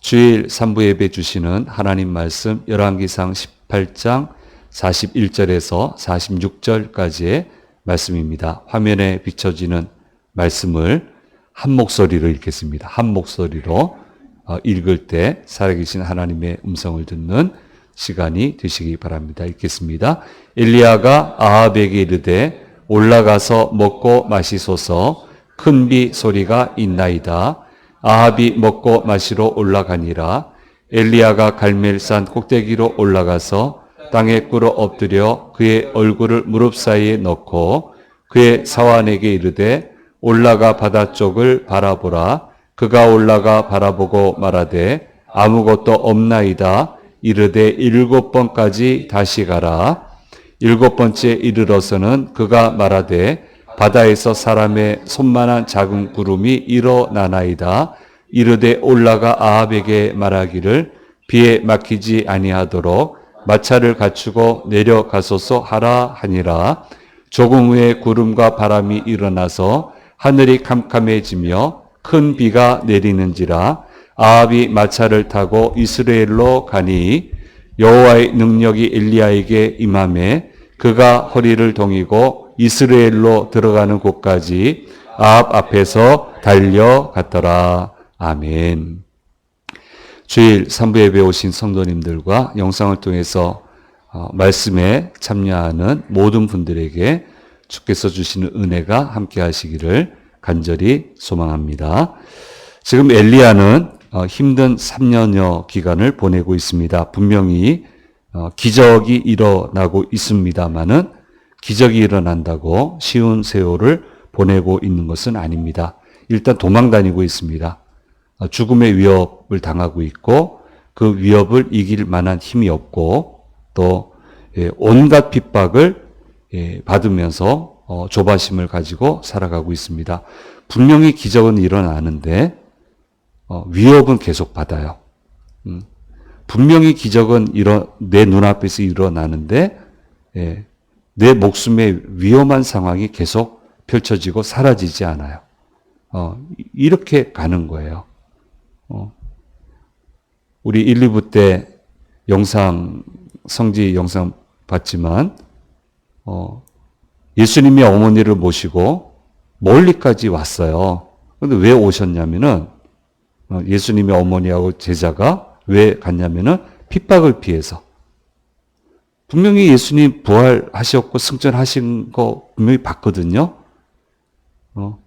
주일 3부 예배 주시는 하나님 말씀 열왕기상 18장 41절에서 46절까지의 말씀입니다. 화면에 비춰지는 말씀을 한 목소리로 읽겠습니다. 한 목소리로 읽을 때 살아계신 하나님의 음성을 듣는 시간이 되시기 바랍니다. 읽겠습니다. 엘리야가 아합에게 이르되 올라가서 먹고 마시소서. 큰 비 소리가 있나이다. 아합이 먹고 마시러 올라가니라. 엘리야가 갈멜산 꼭대기로 올라가서 땅에 꿇어 엎드려 그의 얼굴을 무릎 사이에 넣고 그의 사환에게 이르되 올라가 바다 쪽을 바라보라. 그가 올라가 바라보고 말하되 아무것도 없나이다. 이르되 7번까지 다시 가라. 7번째 이르러서는 그가 말하되 바다에서 사람의 손만한 작은 구름이 일어나나이다. 이르되 올라가 아합에게 말하기를 비에 막히지 아니하도록 마차를 갖추고 내려가소서 하라 하니라. 조금 후에 구름과 바람이 일어나서 하늘이 캄캄해지며 큰 비가 내리는지라. 아합이 마차를 타고 이스라엘로 가니 여호와의 능력이 엘리야에게 임하매 그가 허리를 동이고 이스라엘로 들어가는 곳까지 아합 앞에서 달려갔더라. 아멘. 주일 3부 예배 오신 성도님들과 영상을 통해서 말씀에 참여하는 모든 분들에게 주께서 주시는 은혜가 함께 하시기를 간절히 소망합니다. 지금 엘리야는 힘든 3년여 기간을 보내고 있습니다. 분명히 기적이 일어나고 있습니다마는 기적이 일어난다고 쉬운 세월을 보내고 있는 것은 아닙니다. 일단 도망 다니고 있습니다. 죽음의 위협을 당하고 있고 그 위협을 이길 만한 힘이 없고 또 온갖 핍박을 받으면서 조바심을 가지고 살아가고 있습니다. 분명히 기적은 일어나는데 위협은 계속 받아요. 분명히 기적은 내 눈앞에서 일어나는데 내 목숨의 위험한 상황이 계속 펼쳐지고 사라지지 않아요. 이렇게 가는 거예요. 우리 1, 2부 때 성지 영상 봤지만 예수님이 어머니를 모시고 멀리까지 왔어요. 그런데 왜 오셨냐면은 예수님의 어머니하고 제자가 왜 갔냐면은 핍박을 피해서. 분명히 예수님 부활하셨고 승천하신 거 분명히 봤거든요.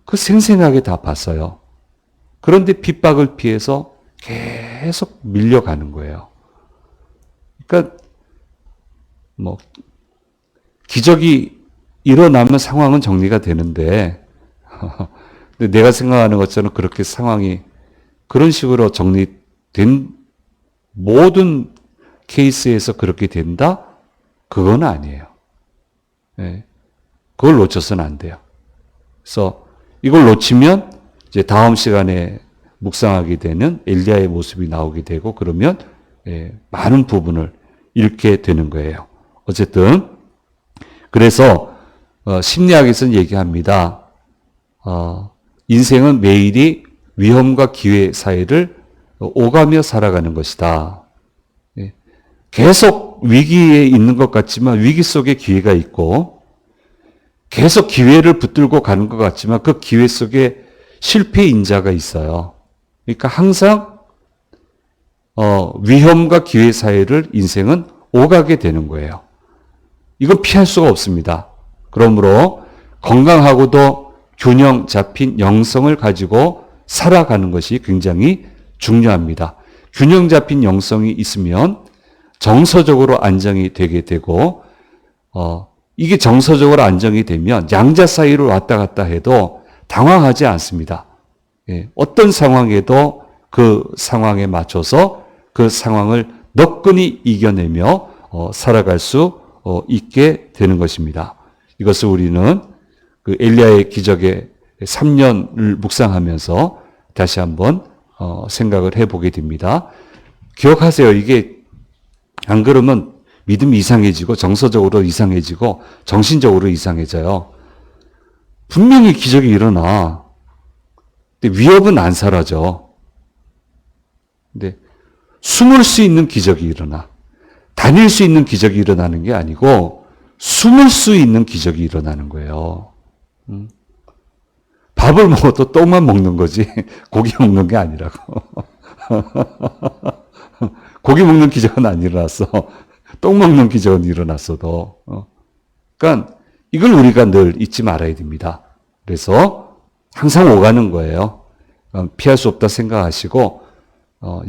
그 생생하게 다 봤어요. 그런데 핍박을 피해서 계속 밀려가는 거예요. 그러니까 기적이 일어나면 상황은 정리가 되는데 근데 내가 생각하는 것처럼 그렇게 상황이 그런 식으로 정리된 모든 케이스에서 그렇게 된다? 그건 아니에요. 그걸 놓쳐서는 안 돼요. 그래서 이걸 놓치면 이제 다음 시간에 묵상하게 되는 엘리야의 모습이 나오게 되고 그러면 많은 부분을 잃게 되는 거예요. 어쨌든 그래서 심리학에서는 얘기합니다. 인생은 매일이 위험과 기회 사이를 오가며 살아가는 것이다. 계속 위기에 있는 것 같지만 위기 속에 기회가 있고 계속 기회를 붙들고 가는 것 같지만 그 기회 속에 실패 인자가 있어요. 그러니까 항상 위험과 기회 사이를 인생은 오가게 되는 거예요. 이건 피할 수가 없습니다. 그러므로 건강하고도 균형 잡힌 영성을 가지고 살아가는 것이 굉장히 중요합니다. 균형 잡힌 영성이 있으면 정서적으로 안정이 되게 되고 이게 정서적으로 안정이 되면 양자 사이를 왔다 갔다 해도 당황하지 않습니다. 어떤 상황에도 그 상황에 맞춰서 그 상황을 너끈히 이겨내며 살아갈 수 있게 되는 것입니다. 이것을 우리는 그 엘리야의 기적의 3년을 묵상하면서 다시 한번 생각을 해보게 됩니다. 기억하세요. 이게 안 그러면 믿음이 이상해지고 정서적으로 이상해지고 정신적으로 이상해져요. 분명히 기적이 일어나. 근데 위협은 안 사라져. 근데 숨을 수 있는 기적이 일어나. 다닐 수 있는 기적이 일어나는 게 아니고 숨을 수 있는 기적이 일어나는 거예요. 밥을 먹어도 똥만 먹는 거지 고기 먹는 게 아니라고. 고기 먹는 기적은 안 일어났어. 똥 먹는 기적은 일어났어도. 그러니까 이걸 우리가 늘 잊지 말아야 됩니다. 그래서 항상 오가는 거예요. 피할 수 없다 생각하시고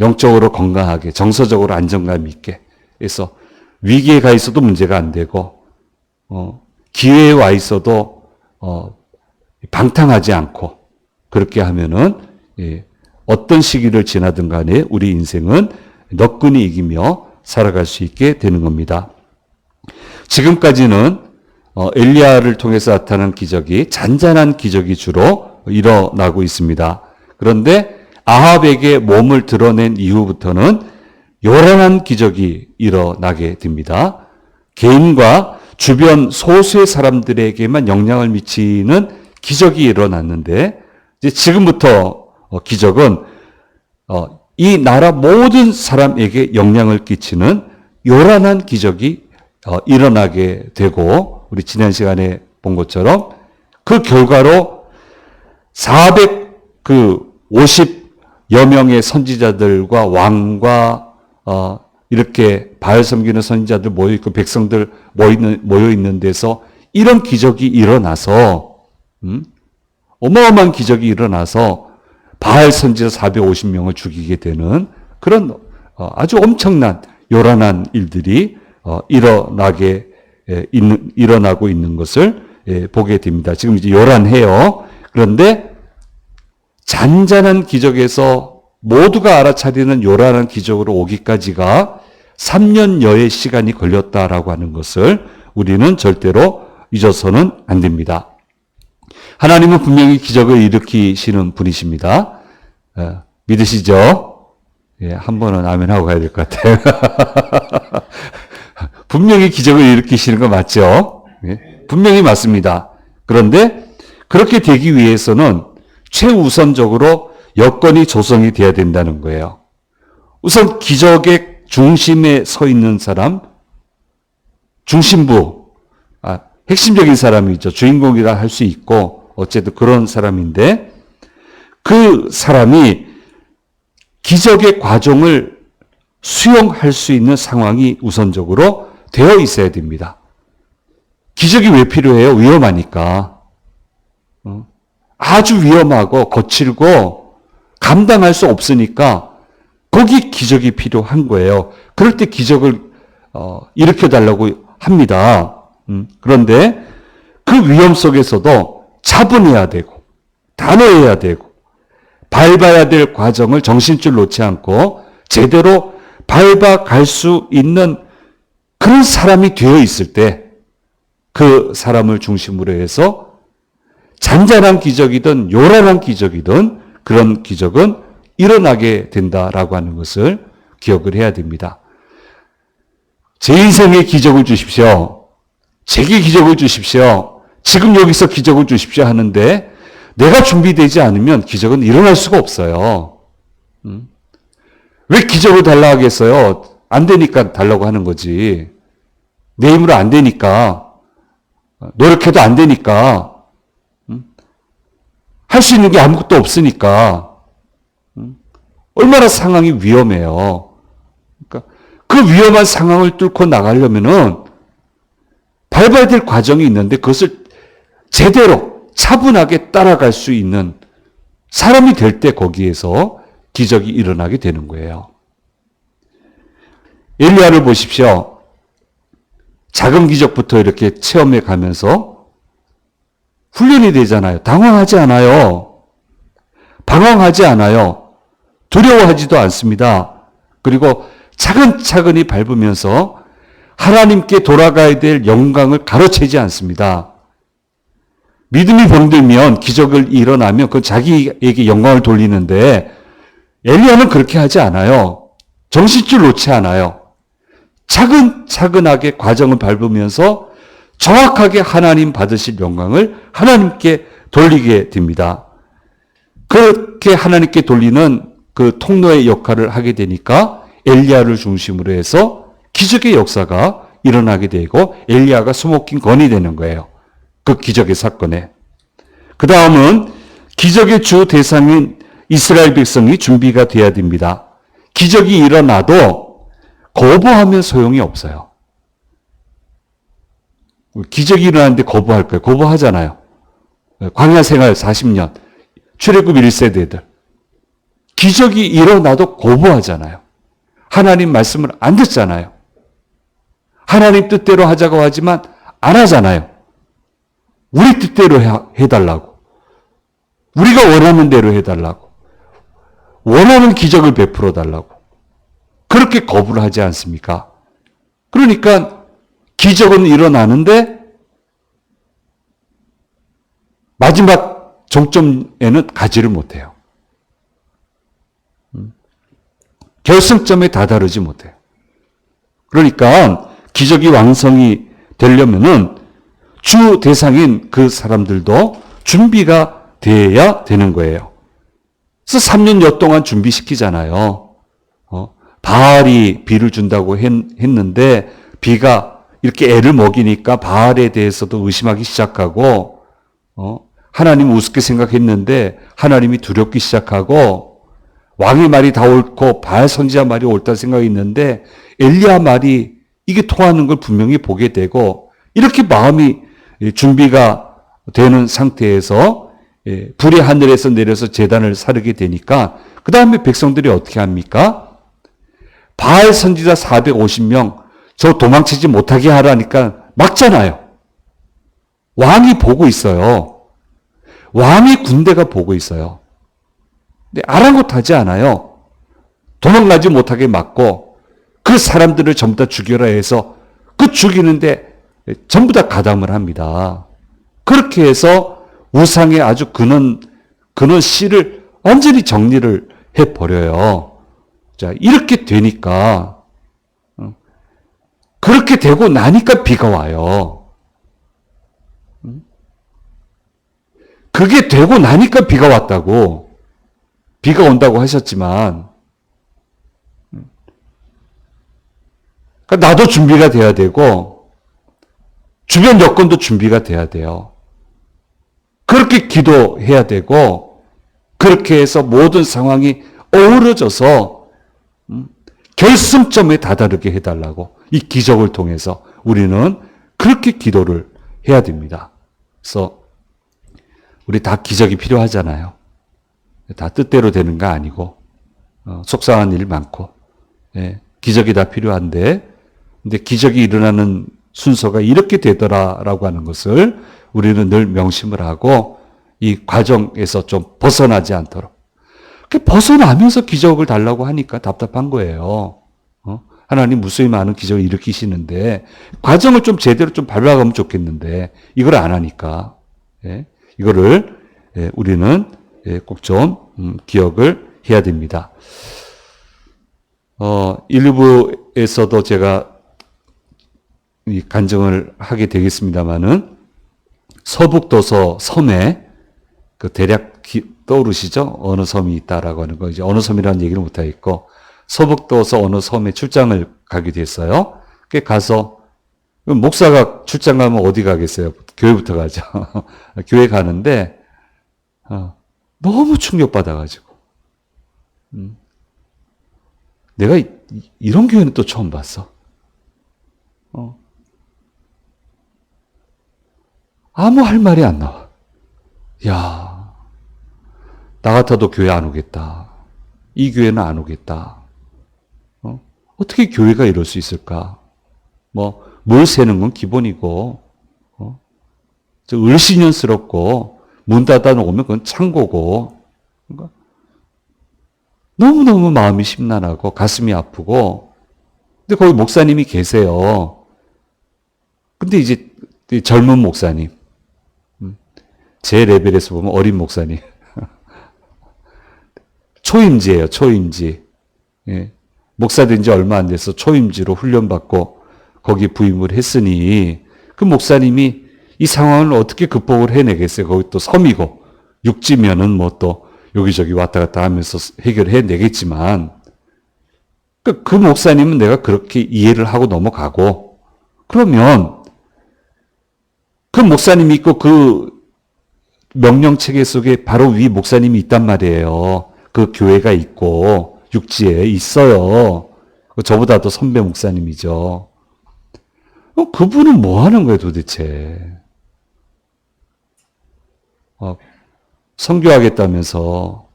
영적으로 건강하게 정서적으로 안정감 있게 해서 위기에 가 있어도 문제가 안 되고 기회에 와 있어도 방탕하지 않고 그렇게 하면은 어떤 시기를 지나든 간에 우리 인생은 너끈히 이기며 살아갈 수 있게 되는 겁니다. 지금까지는 엘리야를 통해서 나타난 기적이 잔잔한 기적이 주로 일어나고 있습니다. 그런데 아합에게 몸을 드러낸 이후부터는 요란한 기적이 일어나게 됩니다. 개인과 주변 소수의 사람들에게만 영향을 미치는 기적이 일어났는데 이제 지금부터 기적은 이 나라 모든 사람에게 영향을 끼치는 요란한 기적이 일어나게 되고 우리 지난 시간에 본 것처럼 그 결과로 450여 명의 선지자들과 왕과 이렇게 바알 섬기는 선지자들 모여있고 백성들 모여있는 데서 이런 기적이 일어나서 어마어마한 기적이 일어나서 바알 선지자 450명을 죽이게 되는 그런 아주 엄청난 요란한 일들이 일어나고 있는 것을 보게 됩니다. 지금 이제 요란해요. 그런데 잔잔한 기적에서 모두가 알아차리는 요란한 기적으로 오기까지가 3년여의 시간이 걸렸다라고 하는 것을 우리는 절대로 잊어서는 안 됩니다. 하나님은 분명히 기적을 일으키시는 분이십니다. 믿으시죠? 한 번은 아멘 하고 가야 될 것 같아요. 분명히 기적을 일으키시는 거 맞죠? 분명히 맞습니다. 그런데 그렇게 되기 위해서는 최우선적으로 여건이 조성이 돼야 된다는 거예요. 우선 기적의 중심에 서 있는 사람, 중심부, 핵심적인 사람이죠. 주인공이라 할 수 있고 어쨌든 그런 사람인데 그 사람이 기적의 과정을 수용할 수 있는 상황이 우선적으로 되어 있어야 됩니다. 기적이 왜 필요해요? 위험하니까. 아주 위험하고 거칠고 감당할 수 없으니까 거기 기적이 필요한 거예요. 그럴 때 기적을 일으켜달라고 합니다. 그런데 그 위험 속에서도 차분해야 되고 단호해야 되고 밟아야 될 과정을 정신줄 놓지 않고 제대로 밟아갈 수 있는 그런 사람이 되어 있을 때 그 사람을 중심으로 해서 잔잔한 기적이든 요란한 기적이든 그런 기적은 일어나게 된다라고 하는 것을 기억을 해야 됩니다. 제 인생에 기적을 주십시오. 제게 기적을 주십시오. 지금 여기서 기적을 주십시오 하는데 내가 준비되지 않으면 기적은 일어날 수가 없어요. 왜 기적을 달라 하겠어요? 안 되니까 달라고 하는 거지. 내 힘으로 안 되니까. 노력해도 안 되니까. 할 수 있는 게 아무것도 없으니까. 얼마나 상황이 위험해요. 그러니까 그 위험한 상황을 뚫고 나가려면은 밟아야 될 과정이 있는데 그것을 제대로 차분하게 따라갈 수 있는 사람이 될 때 거기에서 기적이 일어나게 되는 거예요. 엘리야를 보십시오. 작은 기적부터 이렇게 체험해 가면서 훈련이 되잖아요. 당황하지 않아요. 방황하지 않아요. 두려워하지도 않습니다. 그리고 차근차근히 밟으면서 하나님께 돌아가야 될 영광을 가로채지 않습니다. 믿음이 병들면 기적을 일어나면 그 자기에게 영광을 돌리는데 엘리야는 그렇게 하지 않아요. 정신줄 놓지 않아요. 차근차근하게 과정을 밟으면서 정확하게 하나님 받으실 영광을 하나님께 돌리게 됩니다. 그렇게 하나님께 돌리는 그 통로의 역할을 하게 되니까 엘리야를 중심으로 해서 기적의 역사가 일어나게 되고 엘리야가 수목긴 건이 되는 거예요. 그 기적의 사건에. 그 다음은 기적의 주 대상인 이스라엘 백성이 준비가 돼야 됩니다. 기적이 일어나도 거부하면 소용이 없어요. 기적이 일어나는데 거부할까요? 거부하잖아요. 광야 생활 40년, 출애굽 1세대들. 기적이 일어나도 거부하잖아요. 하나님 말씀을 안 듣잖아요. 하나님 뜻대로 하자고 하지만 안 하잖아요. 우리 뜻대로 해달라고. 우리가 원하는 대로 해달라고. 원하는 기적을 베풀어 달라고. 그렇게 거부를 하지 않습니까? 그러니까 기적은 일어나는데 마지막 종점에는 가지를 못해요. 결승점에 다다르지 못해요. 그러니까 기적이 왕성이 되려면은 주 대상인 그 사람들도 준비가 돼야 되는 거예요. 그래서 3년여 동안 준비시키잖아요. 바알이 비를 준다고 했는데 비가 이렇게 애를 먹이니까 바알에 대해서도 의심하기 시작하고 하나님 우습게 생각했는데 하나님이 두렵기 시작하고 왕의 말이 다 옳고 바알 선지자 말이 옳다 생각했는데 엘리야 말이 이게 통하는 걸 분명히 보게 되고 이렇게 마음이 준비가 되는 상태에서 불이 하늘에서 내려서 제단을 사르게 되니까 그 다음에 백성들이 어떻게 합니까? 바알 선지자 450명 저 도망치지 못하게 하라니까 막잖아요. 왕이 보고 있어요. 왕이 군대가 보고 있어요. 근데 아랑곳하지 않아요. 도망가지 못하게 막고 그 사람들을 전부 다 죽여라 해서 그 죽이는데 전부 다 가담을 합니다. 그렇게 해서 우상의 아주 근원 씨를 완전히 정리를 해버려요. 자, 이렇게 되니까, 그렇게 되고 나니까 비가 와요. 그게 되고 나니까 비가 왔다고, 비가 온다고 하셨지만, 그러니까 나도 준비가 돼야 되고, 주변 여건도 준비가 돼야 돼요. 그렇게 기도해야 되고, 그렇게 해서 모든 상황이 어우러져서 결승점에 다다르게 해달라고 이 기적을 통해서 우리는 그렇게 기도를 해야 됩니다. 그래서 우리 다 기적이 필요하잖아요. 다 뜻대로 되는 거 아니고 속상한 일 많고 기적이 다 필요한데 근데 기적이 일어나는 순서가 이렇게 되더라라고 하는 것을 우리는 늘 명심을 하고 이 과정에서 좀 벗어나지 않도록 벗어나면서 기적을 달라고 하니까 답답한 거예요. 하나님 무수히 많은 기적을 일으키시는데 과정을 좀 제대로 좀 밟아가면 좋겠는데 이걸 안 하니까 이거를 우리는 꼭 좀 기억을 해야 됩니다. 1, 2부에서도 제가 이 간증을 하게 되겠습니다만은 서북도서 섬에 그 대략 떠오르시죠? 어느 섬이 있다라고 하는 거. 이제 어느 섬이라는 얘기를 못 하겠고, 서북도서 어느 섬에 출장을 가게 됐어요. 그 가서, 목사가 출장 가면 어디 가겠어요? 교회부터 가죠. 교회 가는데, 너무 충격받아가지고. 내가 이런 교회는 또 처음 봤어. 아무 할 말이 안 나와. 야, 나 같아도 교회 안 오겠다. 이 교회는 안 오겠다. 어떻게 교회가 이럴 수 있을까? 물 새는 건 기본이고, 을씨년스럽고, 문 닫아 놓으면 그건 창고고, 그러니까 너무너무 마음이 심란하고, 가슴이 아프고, 근데 거기 목사님이 계세요. 근데 이제 젊은 목사님, 제 레벨에서 보면 어린 목사님. 초임지예요, 초임지. 목사 된 지 얼마 안 돼서 초임지로 훈련받고 거기 부임을 했으니 그 목사님이 이 상황을 어떻게 극복을 해내겠어요. 거기 또 섬이고 육지면은 또 여기저기 왔다 갔다 하면서 해결해 내겠지만 그 목사님은 내가 그렇게 이해를 하고 넘어가고, 그러면 그 목사님이 있고 그 명령체계 속에 바로 위 목사님이 있단 말이에요. 그 교회가 있고 육지에 있어요. 저보다도 선배 목사님이죠. 그분은 뭐 하는 거예요 도대체? 선교하겠다면서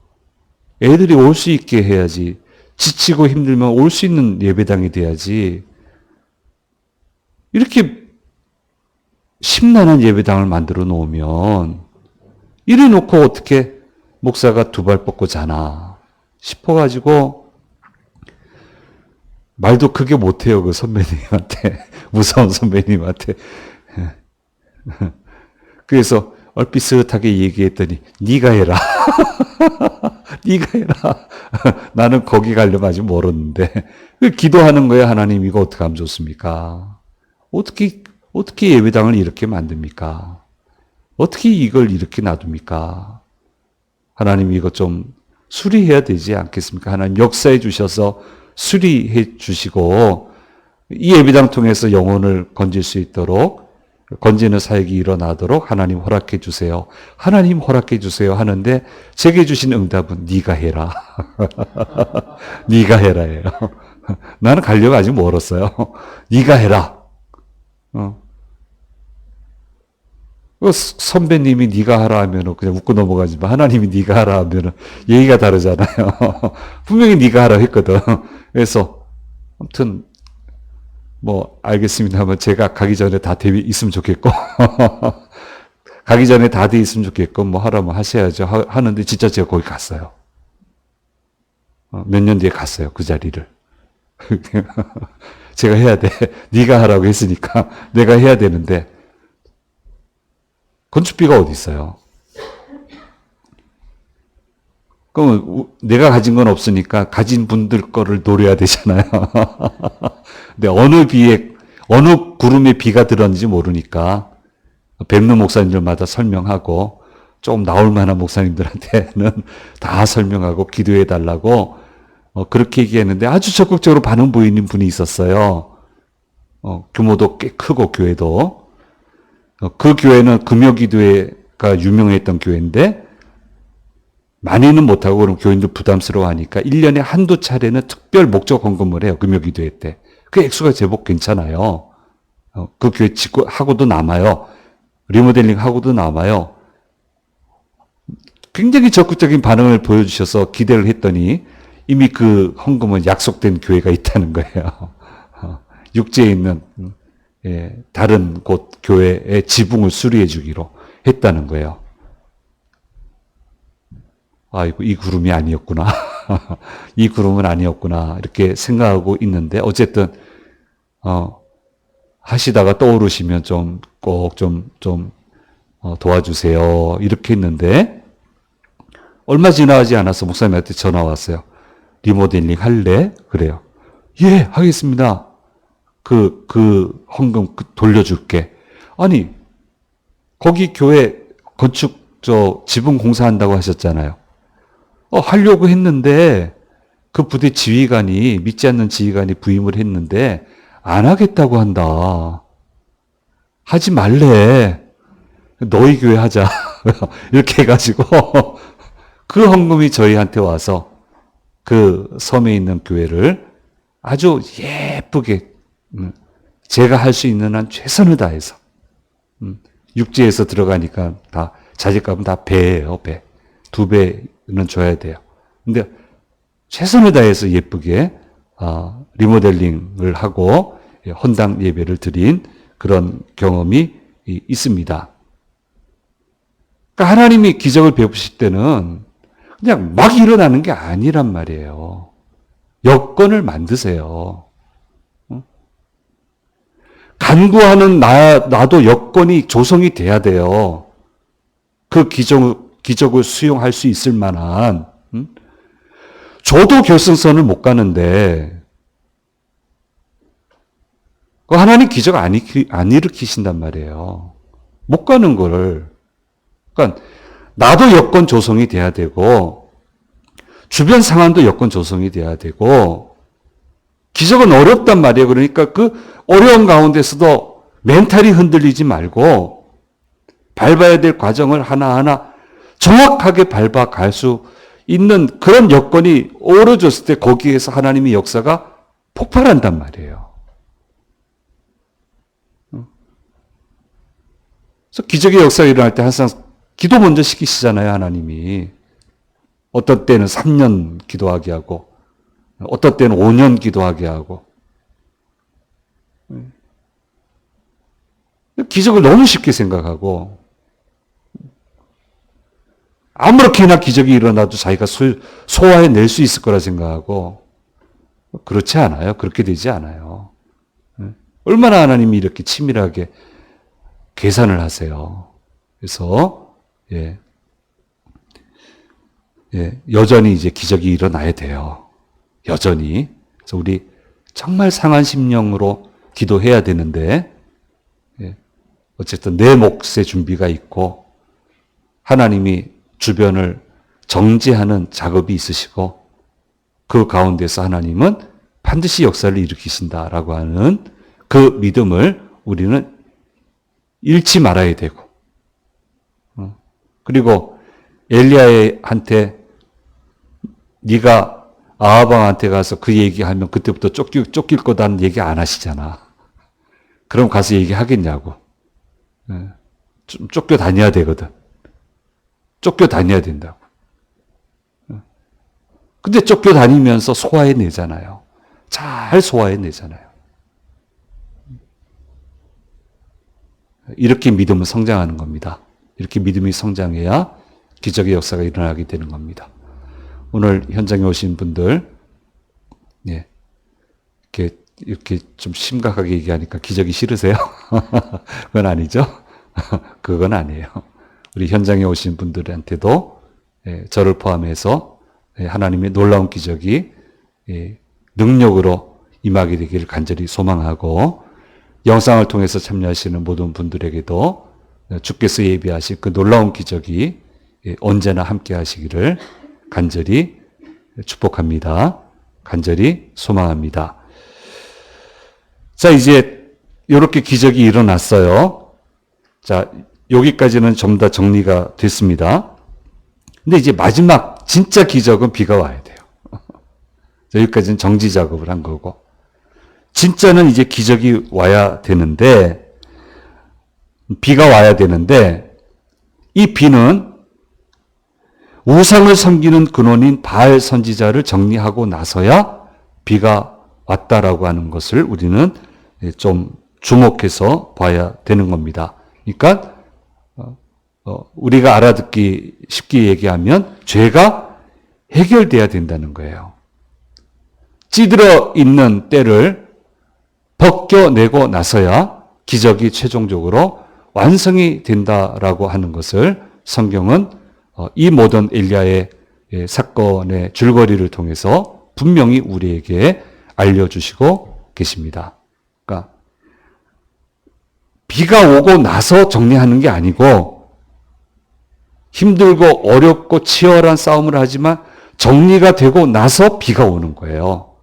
애들이 올 수 있게 해야지. 지치고 힘들면 올 수 있는 예배당이 돼야지. 이렇게 심란한 예배당을 만들어 놓으면 이래 놓고 어떻게 목사가 두 발 뻗고 자나 싶어가지고 말도 크게 못해요. 그 선배님한테. 무서운 선배님한테. 그래서 얼핏슷하게 얘기했더니 네가 해라. 네가 해라. 나는 거기 가려면 아직 멀었는데. 기도하는 거예요. 하나님 이거 어떻게 하면 좋습니까? 어떻게 예배당을 이렇게 만듭니까? 어떻게 이걸 이렇게 놔둡니까? 하나님 이거 좀 수리해야 되지 않겠습니까? 하나님 역사해 주셔서 수리해 주시고 이 예배당 통해서 영혼을 건질 수 있도록 건지는 사역이 일어나도록 하나님 허락해 주세요. 하나님 허락해 주세요 하는데 제게 주신 응답은 네가 해라. 네가 해라예요. 나는 가려고 아직 멀었어요. 네가 해라. 선배님이 네가 하라 하면 그냥 웃고 넘어가지만 하나님이 네가 하라 하면 얘기가 다르잖아요. 분명히 네가 하라 했거든. 그래서 아무튼 뭐 알겠습니다만 제가 가기 전에 다 돼 있으면 좋겠고 가기 전에 다 돼 있으면 좋겠고 뭐 하라면 하셔야죠 하는데 진짜 제가 거기 갔어요. 몇 년 뒤에 갔어요 그 자리를. 제가 해야 돼. 네가 하라고 했으니까 내가 해야 되는데 건축비가 어디 있어요? 그럼 내가 가진 건 없으니까 가진 분들 거를 노려야 되잖아요. 근데 어느 구름에 비가 들었는지 모르니까 뵙는 목사님들마다 설명하고 조금 나올 만한 목사님들한테는 다 설명하고 기도해 달라고 그렇게 얘기했는데 아주 적극적으로 반응 보이는 분이 있었어요. 규모도 꽤 크고 교회도. 그 교회는 금요기도회가 유명했던 교회인데 많이는 못하고 그럼 교인들 부담스러워하니까 1년에 한두 차례는 특별 목적 헌금을 해요. 금요기도회 때. 그 액수가 제법 괜찮아요. 그 교회 짓고 하고도 남아요. 리모델링 하고도 남아요. 굉장히 적극적인 반응을 보여주셔서 기대를 했더니 이미 그 헌금은 약속된 교회가 있다는 거예요. 육지에 있는 다른 곳 교회의 지붕을 수리해 주기로 했다는 거예요. 아이고, 이 구름이 아니었구나. 이 구름은 아니었구나. 이렇게 생각하고 있는데, 어쨌든, 하시다가 떠오르시면 꼭 도와주세요. 이렇게 했는데, 얼마 지나지 않아서 목사님한테 전화 왔어요. 리모델링 할래? 그래요. 예, 하겠습니다. 그 헌금 돌려줄게. 아니, 거기 교회 건축, 지붕 공사한다고 하셨잖아요. 하려고 했는데, 그 부대 지휘관이, 믿지 않는 지휘관이 부임을 했는데, 안 하겠다고 한다. 하지 말래. 너희 교회 하자. 이렇게 해가지고, 그 헌금이 저희한테 와서, 그 섬에 있는 교회를 아주 예쁘게, 제가 할 수 있는 한 최선을 다해서, 육지에서 들어가니까 다, 자재값은 다 배예요, 배. 2배는 줘야 돼요. 근데 최선을 다해서 예쁘게 리모델링을 하고 헌당 예배를 드린 그런 경험이 있습니다. 그러니까 하나님이 기적을 베푸실 때는 그냥 막 일어나는 게 아니란 말이에요. 여건을 만드세요. 간구하는 나도 여건이 조성이 돼야 돼요. 그 기적을 수용할 수 있을 만한. 저도 결승선을 못 가는데 하나님 기적 안 일으키신단 말이에요. 못 가는 거를. 그러니까 나도 여건 조성이 돼야 되고 주변 상황도 여건 조성이 돼야 되고 기적은 어렵단 말이에요. 그러니까 그 어려운 가운데서도 멘탈이 흔들리지 말고 밟아야 될 과정을 하나하나 정확하게 밟아갈 수 있는 그런 여건이 오러졌을 때 거기에서 하나님의 역사가 폭발한단 말이에요. 그래서 기적의 역사가 일어날 때 항상 기도 먼저 시키시잖아요, 하나님이. 어떤 때는 3년 기도하게 하고, 어떤 때는 5년 기도하게 하고. 기적을 너무 쉽게 생각하고, 아무렇게나 기적이 일어나도 자기가 소화해낼 수 있을 거라 생각하고, 그렇지 않아요. 그렇게 되지 않아요. 얼마나 하나님이 이렇게 치밀하게 계산을 하세요. 그래서, 여전히 이제 기적이 일어나야 돼요. 여전히. 그래서 우리 정말 상한 심령으로 기도해야 되는데, 어쨌든 내 몫의 준비가 있고, 하나님이 주변을 정지하는 작업이 있으시고, 그 가운데서 하나님은 반드시 역사를 일으키신다라고 하는 그 믿음을 우리는 잃지 말아야 되고, 그리고 엘리야한테 네가 아하방한테 가서 그 얘기하면 그때부터 쫓길 거다는 얘기 안 하시잖아. 그럼 가서 얘기하겠냐고. 좀 쫓겨다녀야 되거든. 쫓겨다녀야 된다고. 근데 쫓겨다니면서 소화해내잖아요. 잘 소화해내잖아요. 이렇게 믿음은 성장하는 겁니다. 이렇게 믿음이 성장해야 기적의 역사가 일어나게 되는 겁니다. 오늘 현장에 오신 분들, 이렇게 좀 심각하게 얘기하니까 기적이 싫으세요? 그건 아니죠? 그건 아니에요. 우리 현장에 오신 분들한테도 저를 포함해서 하나님의 놀라운 기적이 능력으로 임하게 되기를 간절히 소망하고, 영상을 통해서 참여하시는 모든 분들에게도 주께서 예비하실 그 놀라운 기적이 언제나 함께 하시기를 간절히 축복합니다. 간절히 소망합니다. 자, 이제 이렇게 기적이 일어났어요. 자, 여기까지는 전부 다 정리가 됐습니다. 근데 이제 마지막 진짜 기적은 비가 와야 돼요. 여기까지는 정지 작업을 한 거고, 진짜는 이제 기적이 와야 되는데, 비가 와야 되는데, 이 비는 우상을 섬기는 근원인 바알 선지자를 정리하고 나서야 비가 왔다라고 하는 것을 우리는 좀 주목해서 봐야 되는 겁니다. 그러니까 우리가 알아듣기 쉽게 얘기하면 죄가 해결돼야 된다는 거예요. 찌들어 있는 때를 벗겨내고 나서야 기적이 최종적으로 완성이 된다라고 하는 것을 성경은 이 모든 엘리야의 사건의 줄거리를 통해서 분명히 우리에게 알려주시고 계십니다. 그러니까 비가 오고 나서 정리하는 게 아니고, 힘들고 어렵고 치열한 싸움을 하지만 정리가 되고 나서 비가 오는 거예요.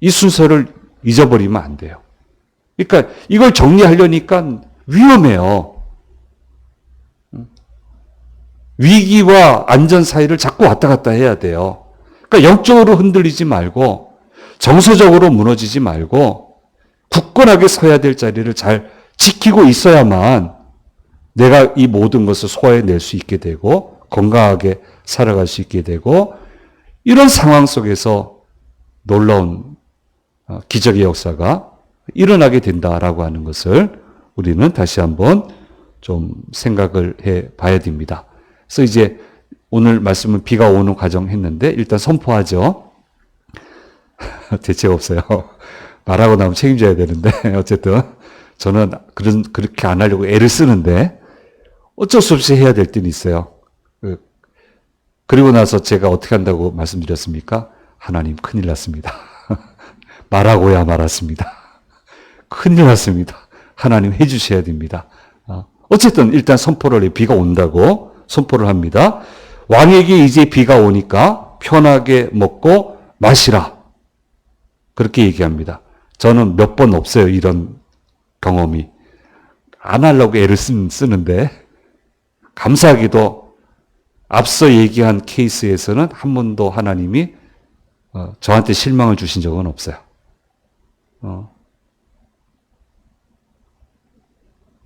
이 순서를 잊어버리면 안 돼요. 그러니까 이걸 정리하려니까 위험해요. 위기와 안전 사이를 자꾸 왔다 갔다 해야 돼요. 그러니까 영적으로 흔들리지 말고, 정서적으로 무너지지 말고, 굳건하게 서야 될 자리를 잘 지키고 있어야만 내가 이 모든 것을 소화해낼 수 있게 되고, 건강하게 살아갈 수 있게 되고, 이런 상황 속에서 놀라운 기적의 역사가 일어나게 된다라고 하는 것을 우리는 다시 한번 좀 생각을 해 봐야 됩니다. 그래서 이제 오늘 말씀은 비가 오는 과정 했는데, 일단 선포하죠. 대책 없어요. 말하고 나면 책임져야 되는데, 어쨌든 저는 그렇게 안 하려고 애를 쓰는데 어쩔 수 없이 해야 될 때는 있어요. 그리고 나서 제가 어떻게 한다고 말씀드렸습니까? 하나님 큰일 났습니다. 말하고야 말았습니다. 큰일 났습니다. 하나님 해주셔야 됩니다. 어쨌든 일단 선포를 해. 비가 온다고 선포를 합니다. 왕에게 이제 비가 오니까 편하게 먹고 마시라. 그렇게 얘기합니다. 저는 몇 번 없어요. 이런 경험이. 안 하려고 애를 쓰는데 감사하게도 앞서 얘기한 케이스에서는 한 번도 하나님이 저한테 실망을 주신 적은 없어요.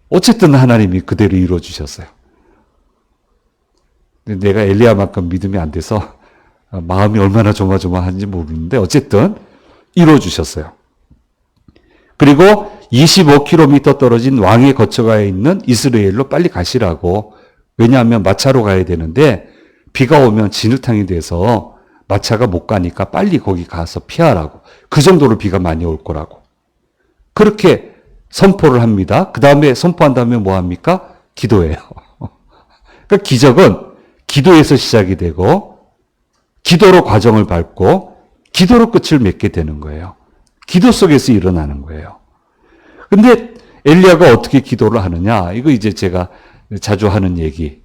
어쨌든 하나님이 그대로 이루어 주셨어요. 내가 엘리야만큼 믿음이 안 돼서 마음이 얼마나 조마조마한지 모르는데 어쨌든 이루어 주셨어요. 그리고 25km 떨어진 왕의 거처가에 있는 이스라엘로 빨리 가시라고. 왜냐하면 마차로 가야 되는데 비가 오면 진흙탕이 돼서 마차가 못 가니까 빨리 거기 가서 피하라고. 그 정도로 비가 많이 올 거라고. 그렇게 선포를 합니다. 그 다음에 선포한 다음에 뭐 합니까? 기도해요. 그러니까 기적은 기도에서 시작이 되고 기도로 과정을 밟고 기도로 끝을 맺게 되는 거예요. 기도 속에서 일어나는 거예요. 근데 엘리야가 어떻게 기도를 하느냐? 이거 이제 제가 자주 하는 얘기.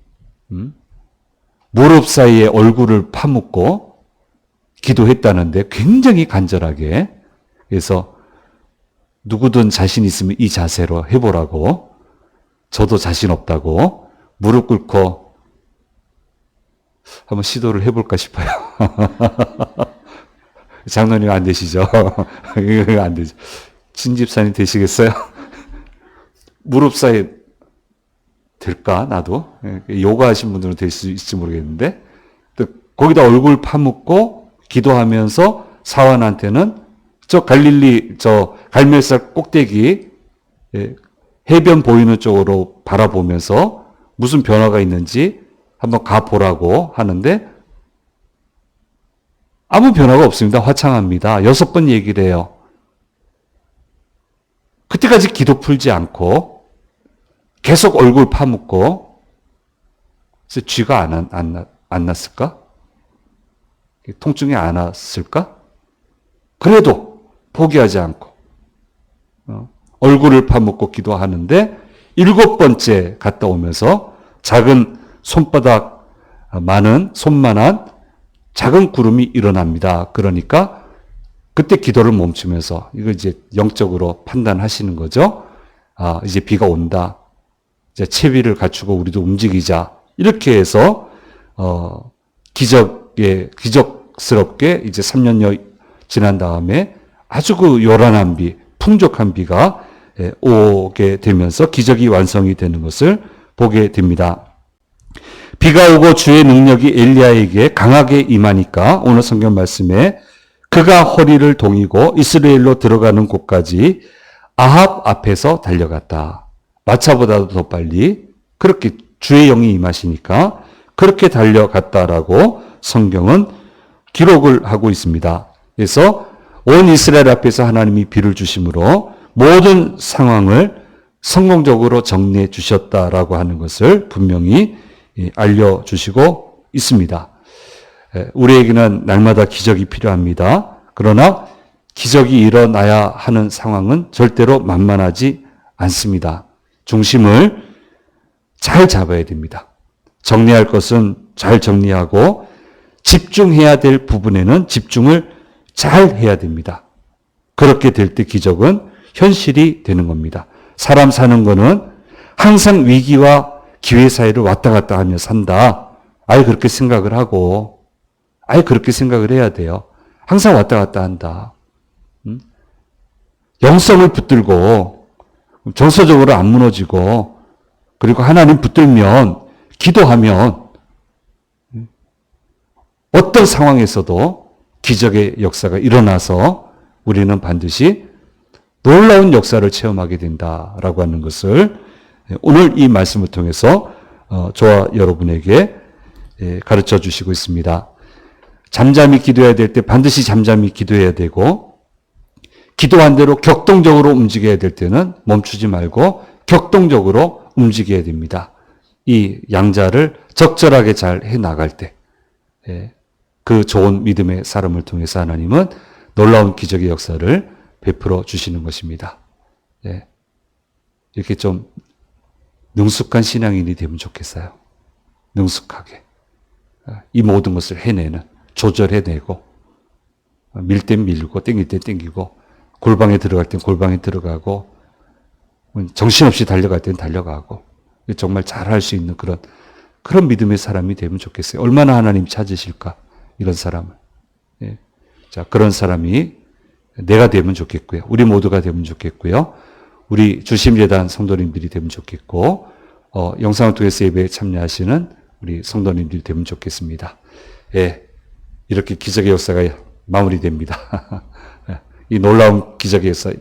무릎 사이에 얼굴을 파묻고 기도했다는데 굉장히 간절하게. 그래서 누구든 자신 있으면 이 자세로 해보라고. 저도 자신 없다고 무릎 꿇고 한번 시도를 해볼까 싶어요. 장로님 안 되시죠? 이거 안 되죠. 신집사님 되시겠어요? 무릎 사이 될까? 나도. 요가 하신 분들은 될 수 있을지 모르겠는데. 거기다 얼굴 파묻고 기도하면서 사환한테는 저 갈릴리, 저 갈멜살 꼭대기, 해변 보이는 쪽으로 바라보면서 무슨 변화가 있는지 한번 가보라고 하는데 아무 변화가 없습니다. 화창합니다. 6번 얘기를 해요. 그때까지 기도 풀지 않고 계속 얼굴 파묻고 그래서 쥐가 안 났을까? 통증이 안 왔을까? 그래도 포기하지 않고 얼굴을 파묻고 기도하는데 7번째 갔다 오면서 작은 손바닥 많은 손만한 작은 구름이 일어납니다. 그러니까 그때 기도를 멈추면서 이걸 이제 영적으로 판단하시는 거죠. 아, 이제 비가 온다. 이제 채비를 갖추고 우리도 움직이자. 이렇게 해서 기적스럽게 이제 3년여 지난 다음에 아주 그 요란한 비, 풍족한 비가 오게 되면서 기적이 완성이 되는 것을 보게 됩니다. 비가 오고 주의 능력이 엘리야에게 강하게 임하니까 오늘 성경 말씀에 그가 허리를 동이고 이스라엘로 들어가는 곳까지 아합 앞에서 달려갔다. 마차보다도 더 빨리 그렇게 주의 영이 임하시니까 그렇게 달려갔다라고 성경은 기록을 하고 있습니다. 그래서 온 이스라엘 앞에서 하나님이 비를 주심으로 모든 상황을 성공적으로 정리해 주셨다라고 하는 것을 분명히 알려주시고 있습니다. 우리에게는 날마다 기적이 필요합니다. 그러나 기적이 일어나야 하는 상황은 절대로 만만하지 않습니다. 중심을 잘 잡아야 됩니다. 정리할 것은 잘 정리하고 집중해야 될 부분에는 집중을 잘 해야 됩니다. 그렇게 될 때 기적은 현실이 되는 겁니다. 사람 사는 거는 항상 위기와 기회 사이를 왔다 갔다 하며 산다. 아예 그렇게 생각을 하고, 아예 그렇게 생각을 해야 돼요. 항상 왔다 갔다 한다. 영성을 붙들고, 정서적으로 안 무너지고, 그리고 하나님 붙들면, 기도하면, 어떤 상황에서도 기적의 역사가 일어나서 우리는 반드시 놀라운 역사를 체험하게 된다라고 하는 것을 오늘 이 말씀을 통해서 저와 여러분에게 가르쳐 주시고 있습니다. 잠잠히 기도해야 될 때 반드시 잠잠히 기도해야 되고 기도한 대로 격동적으로 움직여야 될 때는 멈추지 말고 격동적으로 움직여야 됩니다. 이 양자를 적절하게 잘 해나갈 때 그 좋은 믿음의 사람을 통해서 하나님은 놀라운 기적의 역사를 베풀어 주시는 것입니다. 이렇게 좀 능숙한 신앙인이 되면 좋겠어요. 능숙하게. 이 모든 것을 해내는, 조절해내고, 밀 땐 밀고 땡길 땐 땡기고 골방에 들어갈 땐 골방에 들어가고 정신없이 달려갈 땐 달려가고 정말 잘할 수 있는 그런 믿음의 사람이 되면 좋겠어요. 얼마나 하나님 찾으실까 이런 사람을. 예. 자, 그런 사람이 내가 되면 좋겠고요. 우리 모두가 되면 좋겠고요. 우리 주심재단 성도님들이 되면 좋겠고 영상을 통해서 예배에 참여하시는 우리 성도님들이 되면 좋겠습니다. 예. 이렇게 기적의 역사가 마무리됩니다. 이 놀라운 기적의 역사,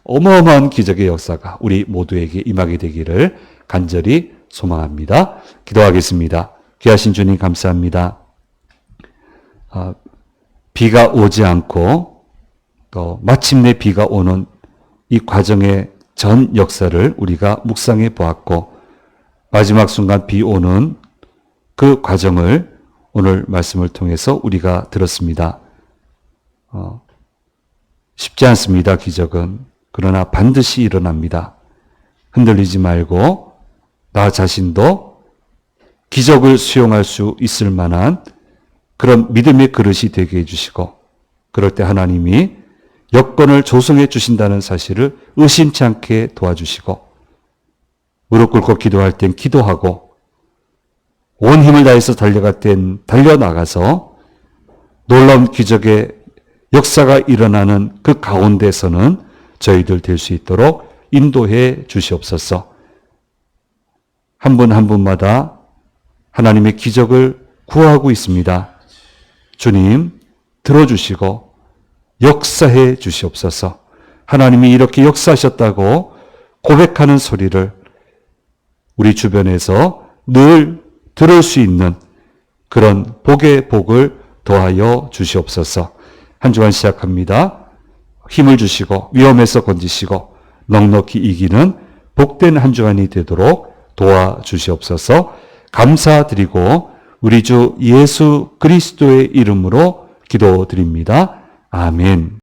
어마어마한 기적의 역사가 우리 모두에게 임하게 되기를 간절히 소망합니다. 기도하겠습니다. 귀하신 주님 감사합니다. 비가 오지 않고 또 마침내 비가 오는 이 과정의 전 역사를 우리가 묵상해 보았고 마지막 순간 비 오는 그 과정을 오늘 말씀을 통해서 우리가 들었습니다. 쉽지 않습니다. 기적은. 그러나 반드시 일어납니다. 흔들리지 말고 나 자신도 기적을 수용할 수 있을 만한 그런 믿음의 그릇이 되게 해주시고 그럴 때 하나님이 여건을 조성해 주신다는 사실을 의심치 않게 도와주시고 무릎 꿇고 기도할 땐 기도하고 온 힘을 다해서 달려갈 땐 달려나가서 놀라운 기적의 역사가 일어나는 그 가운데서는 저희들 될 수 있도록 인도해 주시옵소서. 한 분 한 분마다 하나님의 기적을 구하고 있습니다. 주님 들어주시고 역사해 주시옵소서. 하나님이 이렇게 역사하셨다고 고백하는 소리를 우리 주변에서 늘 들을 수 있는 그런 복의 복을 더하여 주시옵소서. 한 주간 시작합니다. 힘을 주시고 위험에서 건지시고 넉넉히 이기는 복된 한 주간이 되도록 도와주시옵소서. 감사드리고 우리 주 예수 그리스도의 이름으로 기도드립니다. 아멘.